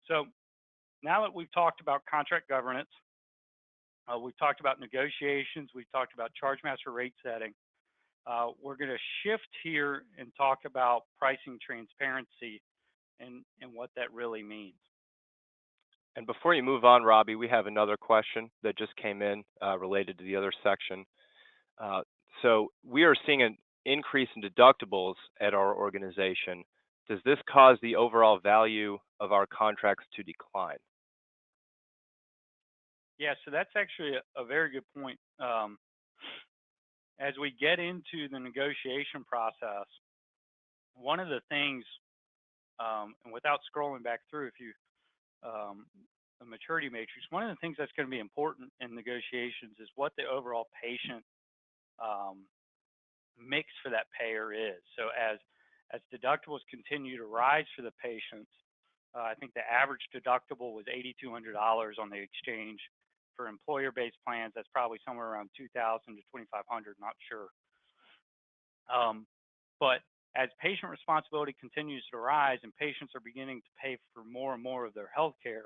So now that we've talked about contract governance, we've talked about negotiations, we've talked about charge master rate setting. We're going to shift here and talk about pricing transparency and what that really means. And before you move on, Robbie, we have another question that just came in related to the other section. Uh, so we are seeing an increase in deductibles at our organization. Does this cause the overall value of our contracts to decline? Yeah, so that's actually a very good point. As we get into the negotiation process, one of the things, and without scrolling back through, if you a maturity matrix, one of the things that's going to be important in negotiations is what the overall patient um, mix for that payer is. So as deductibles continue to rise for the patients, I think the average deductible was $8,200 on the exchange. For employer-based plans, that's probably somewhere around 2,000 to 2,500, not sure. But as patient responsibility continues to rise and patients are beginning to pay for more and more of their health care,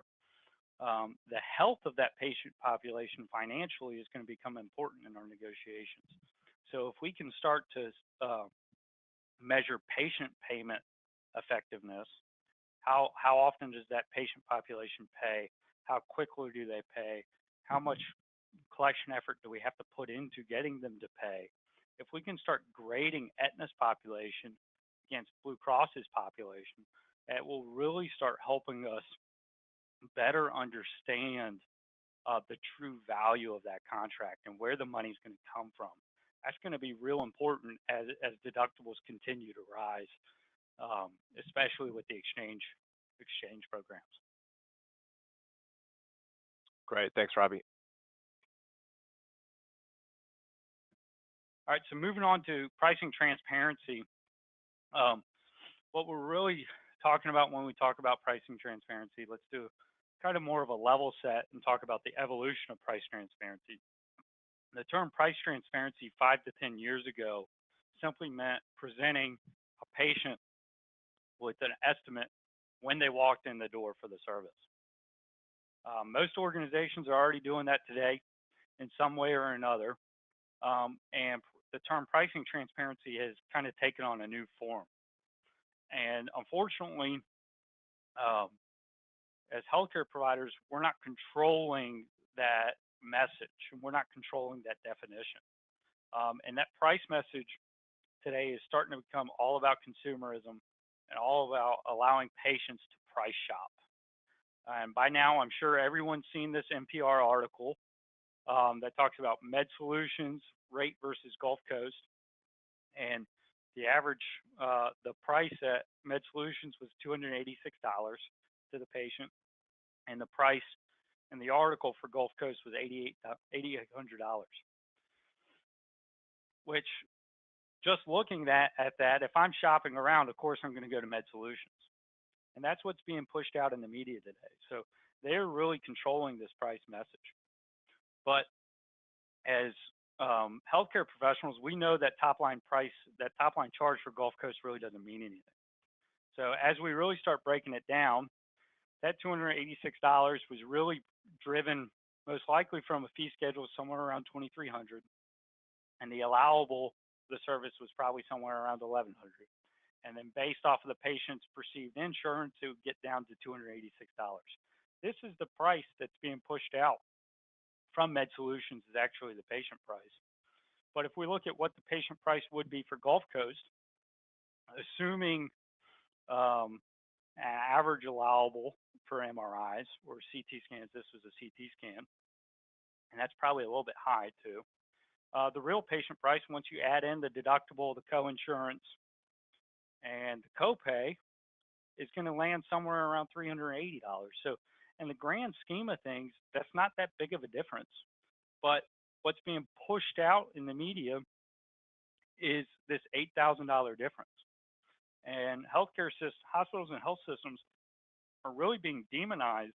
the health of that patient population financially is going to become important in our negotiations. So if we can start to measure patient payment effectiveness, how often does that patient population pay? How quickly do they pay? How much collection effort do we have to put into getting them to pay? If we can start grading Aetna's population against Blue Cross's population, it will really start helping us better understand the true value of that contract and where the money is going to come from. That's going to be real important as deductibles continue to rise, especially with the exchange programs. Great, thanks, Robbie. All right, so moving on to pricing transparency. What we're really talking about when we talk about pricing transparency, let's do kind of more of a level set and talk about the evolution of price transparency. The term price transparency 5 to 10 years ago simply meant presenting a patient with an estimate when they walked in the door for the service. Most organizations are already doing that today in some way or another. And the term pricing transparency has kind of taken on a new form. And unfortunately, um, as healthcare providers, we're not controlling that message and we're not controlling that definition. And that price message today is starting to become all about consumerism and all about allowing patients to price shop. And by now, I'm sure everyone's seen this NPR article that talks about Med Solutions rate versus Gulf Coast. And the average, the price at Med Solutions was $286 to the patient. And the price in the article for Gulf Coast was $8,800, which just looking at that, if I'm shopping around, of course, I'm going to go to Med Solutions. And that's what's being pushed out in the media today. So they're really controlling this price message. But as healthcare professionals, we know that top line price, that top line charge for Gulf Coast really doesn't mean anything. So as we really start breaking it down, that $286 was really driven most likely from a fee schedule somewhere around 2,300, and the allowable the service was probably somewhere around 1,100. And then based off of the patient's perceived insurance, it would get down to $286. This is the price that's being pushed out from Med Solutions is actually the patient price. But if we look at what the patient price would be for Gulf Coast, assuming an average allowable for MRIs or CT scans, this was a CT scan, and that's probably a little bit high too. The real patient price, once you add in the deductible, the co-insurance, and the copay, is going to land somewhere around $380. So in the grand scheme of things, that's not that big of a difference. But what's being pushed out in the media is this $8,000 difference. And hospitals and health systems are really being demonized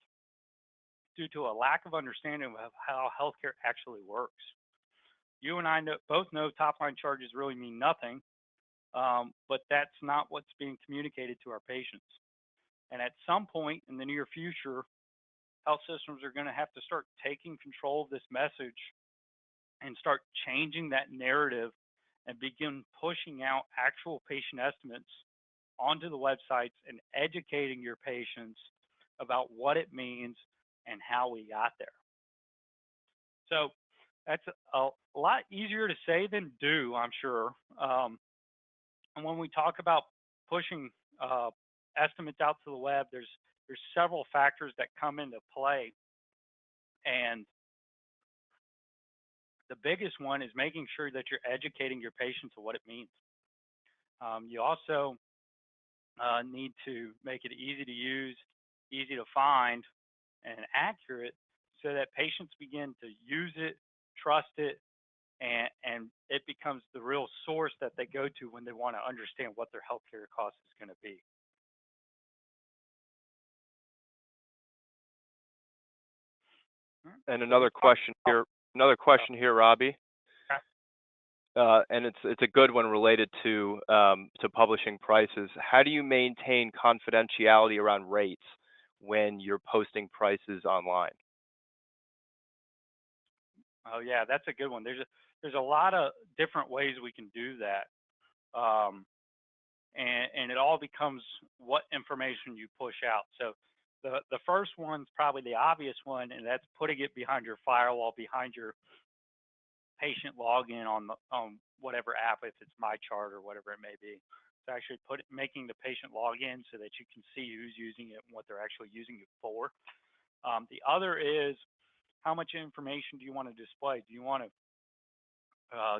due to a lack of understanding of how healthcare actually works. You and I both know top line charges really mean nothing, but that's not what's being communicated to our patients. And at some point in the near future, health systems are going to have to start taking control of this message and start changing that narrative and begin pushing out actual patient estimates onto the websites and educating your patients about what it means and how we got there. So that's a lot easier to say than do, I'm sure. And when we talk about pushing estimates out to the web, there's several factors that come into play, and the biggest one is making sure that you're educating your patients on what it means. You also need to make it easy to use, easy to find, and accurate so that patients begin to use it, trust it, and it becomes the real source that they go to when they want to understand what their healthcare cost is going to be. And another question here, Robbie. And it's a good one related to publishing prices. How do you maintain confidentiality around rates when you're posting prices online? Oh yeah, that's a good one. There's a lot of different ways we can do that, and it all becomes what information you push out. So the first one's probably the obvious one, and that's putting it behind your firewall, behind your patient login on whatever app, if it's MyChart or whatever it may be. It's actually making the patient login so that you can see who's using it and what they're actually using it for. The other is, how much information do you want to display? Do you want to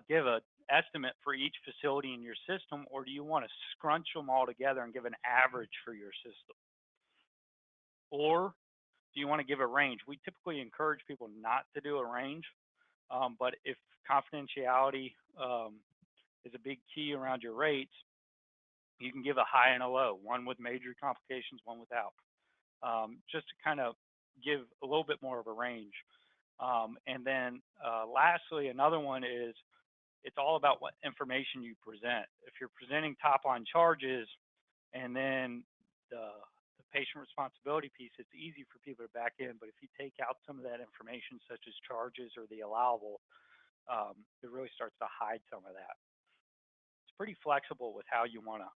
give an estimate for each facility in your system, or do you want to scrunch them all together and give an average for your system? Or do you want to give a range? We typically encourage people not to do a range, but if confidentiality is a big key around your rates, you can give a high and a low, one with major complications, one without, just to kind of give a little bit more of a range. And then lastly, another one is, it's all about what information you present. If you're presenting top line charges and then the patient responsibility piece, it's easy for people to back in. But if you take out some of that information, such as charges or the allowable, it really starts to hide some of that. It's pretty flexible with how you want to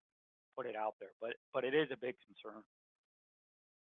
put it out there, but it is a big concern.